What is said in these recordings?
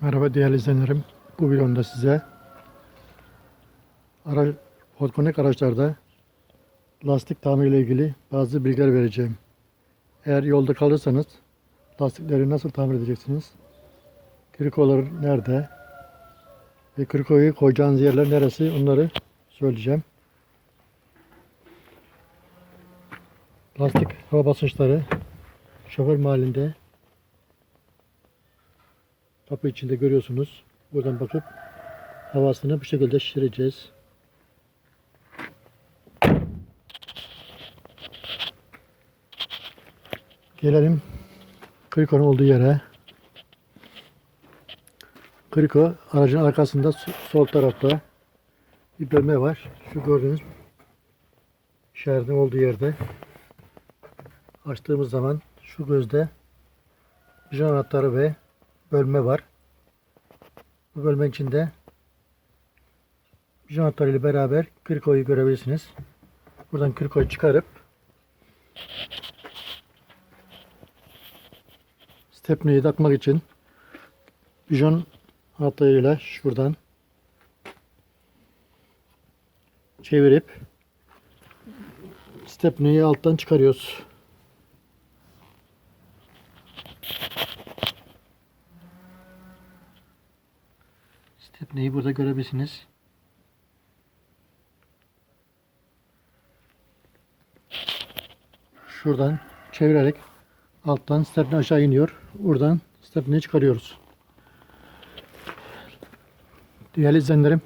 Merhaba değerli izleyenlerim. Bu videomda size otomatik araçlarda lastik tamiri ile ilgili bazı bilgiler vereceğim. Eğer yolda kalırsanız lastikleri nasıl tamir edeceksiniz? Krikolar nerede? Ve krikoyu koyacağınız yerler neresi? Onları söyleyeceğim. Lastik hava basınçları şoför mahallinde kapı içinde görüyorsunuz. Buradan bakıp havasını bu şekilde şişireceğiz. Gelelim krikonun olduğu yere. Kriko aracın arkasında sol tarafta bir bölme var. Şu gördüğünüz işaretin olduğu yerde açtığımız zaman şu gözde bijon anahtarı ve bölme var. Bu bölmenin içinde bijon anahtarı ile beraber krikoyu görebilirsiniz. Buradan krikoyu çıkarıp stepneyi takmak için bijon anahtarıyla şuradan çevirip stepneyi alttan çıkarıyoruz. Stepneyi burada görebilirsiniz. Şuradan çevirerek alttan stepne aşağı iniyor. Buradan stepneyi çıkarıyoruz. Değerli izleyenlerim,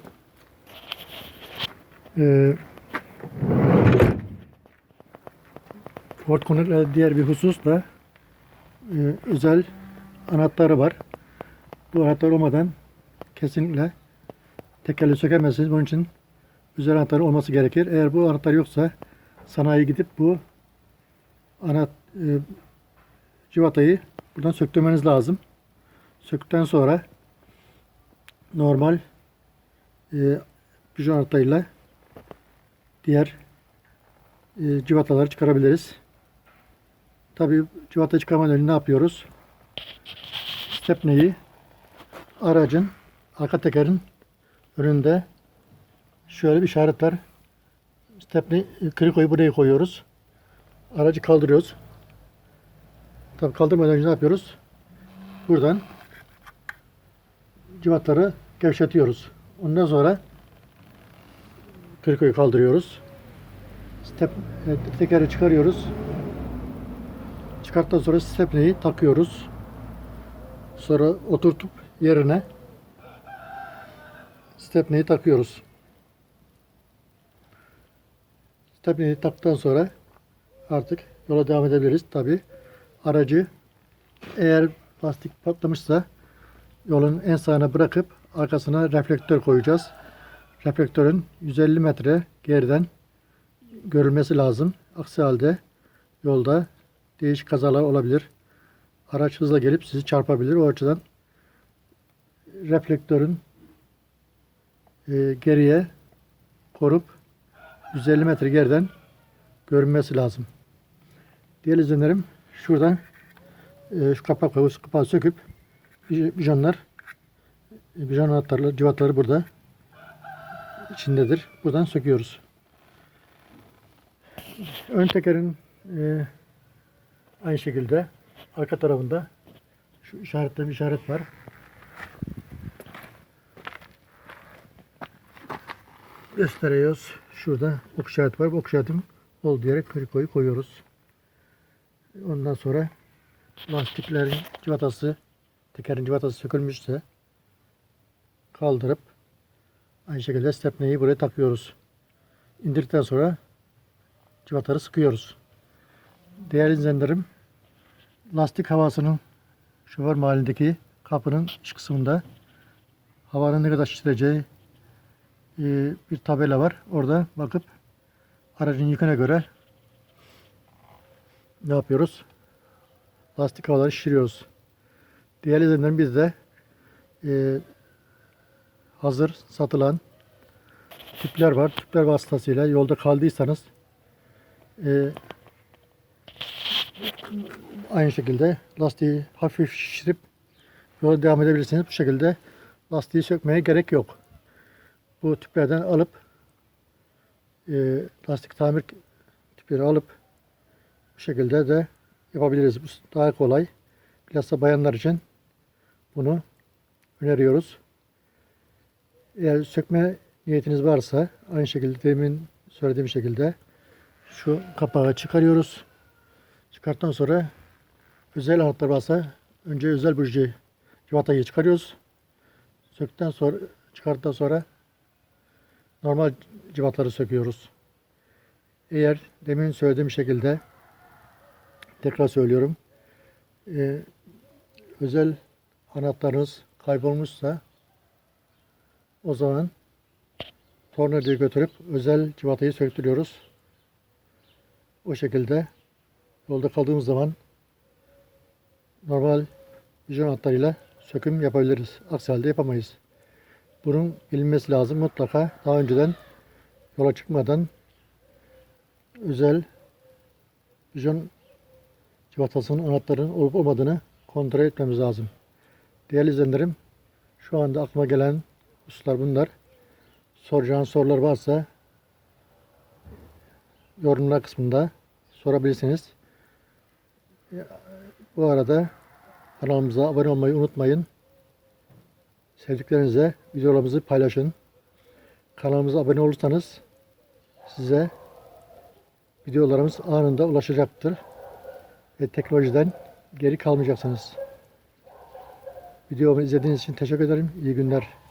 Ford Connect'le diğer bir husus da özel anahtarı var. Bu anahtar olmadan kesinlikle tekerleği sökemezsiniz. Bunun için özel anahtarı olması gerekir. Eğer bu anahtar yoksa sanayiye gidip bu civatayı buradan söktürmeniz lazım. Söktükten sonra normal bijon anahtarıyla diğer civataları çıkarabiliriz. Tabii civata çıkarmadan önce ne yapıyoruz? Stepneyi aracın arka tekerin önünde şöyle bir işaret var. Stepney krikoyu buraya koyuyoruz. Aracı kaldırıyoruz. Tabii kaldırmadan önce ne yapıyoruz? Buradan civatları gevşetiyoruz. Ondan sonra krikoyu kaldırıyoruz. Tekeri çıkarıyoruz. Çıkarttıktan sonra stepneyi takıyoruz. Sonra oturtup yerine stepneyi takıyoruz. Stepneyi taktıktan sonra artık yola devam edebiliriz. Tabi aracı eğer lastik patlamışsa yolun en sağına bırakıp arkasına reflektör koyacağız. Reflektörün 150 metre geriden görülmesi lazım. Aksi halde yolda değişik kazalar olabilir. Araç hızla gelip sizi çarpabilir. O açıdan reflektörün geriye korup 150 metre geriden görünmesi lazım. Değerli izleyenlerim, şuradan şu kapağı söküp bijon anahtarları, civatları burada içindedir. Buradan söküyoruz. Ön tekerin aynı şekilde arka tarafında şu işaretli bir işaret var. Gösteriyoruz. Şurada ok işareti var. Bu ok işaretin olduğu yere krikoyu koyuyoruz. Ondan sonra lastiklerin civatası, tekerin civatası sökülmüşse kaldırıp aynı şekilde stepneyi buraya takıyoruz. İndirdikten sonra civataları sıkıyoruz. Değerli izleyenlerim, lastik havasının şoför mahallindeki kapının iç kısmında havanın ne kadar şişireceği bir tabela var. Orada bakıp aracın yüküne göre ne yapıyoruz? Lastik havaları şişiriyoruz. Değerli izleyenlerim, biz de hazır satılan tüpler var. Tüpler vasıtasıyla yolda kaldıysanız aynı şekilde lastiği hafif şişirip yola devam edebilirsiniz. Bu şekilde lastiği sökmeye gerek yok. Bu tüplerden alıp lastik tamir tüpleri alıp bu şekilde de yapabiliriz. Bu daha kolay. Bilhassa bayanlar için bunu öneriyoruz. Eğer sökme niyetiniz varsa aynı şekilde demin söylediğim şekilde şu kapağı çıkarıyoruz. Çıkarttıktan sonra özel anahtar varsa önce özel buji civatayı çıkarıyoruz. Söktükten sonra çıkarttıktan sonra normal civatları söküyoruz. Eğer demin söylediğim şekilde tekrar söylüyorum. Özel anahtarınız kaybolmuşsa o zaman tornavidayı götürüp özel civatayı söktürüyoruz. O şekilde yolda kaldığımız zaman normal vijon anahtarıyla söküm yapabiliriz. Aksi halde yapamayız. Bunun bilinmesi lazım. Mutlaka daha önceden yola çıkmadan özel vijon civatasının anahtarının olup olmadığını kontrol etmemiz lazım. Değerli izleyenlerim, şu anda aklıma gelen hususlar bunlar. Soracağınız sorular varsa yorumlar kısmında sorabilirsiniz. Bu arada kanalımıza abone olmayı unutmayın. Sevdiklerinize videolarımızı paylaşın. Kanalımıza abone olursanız size videolarımız anında ulaşacaktır. Ve teknolojiden geri kalmayacaksınız. Videomu izlediğiniz için teşekkür ederim. İyi günler.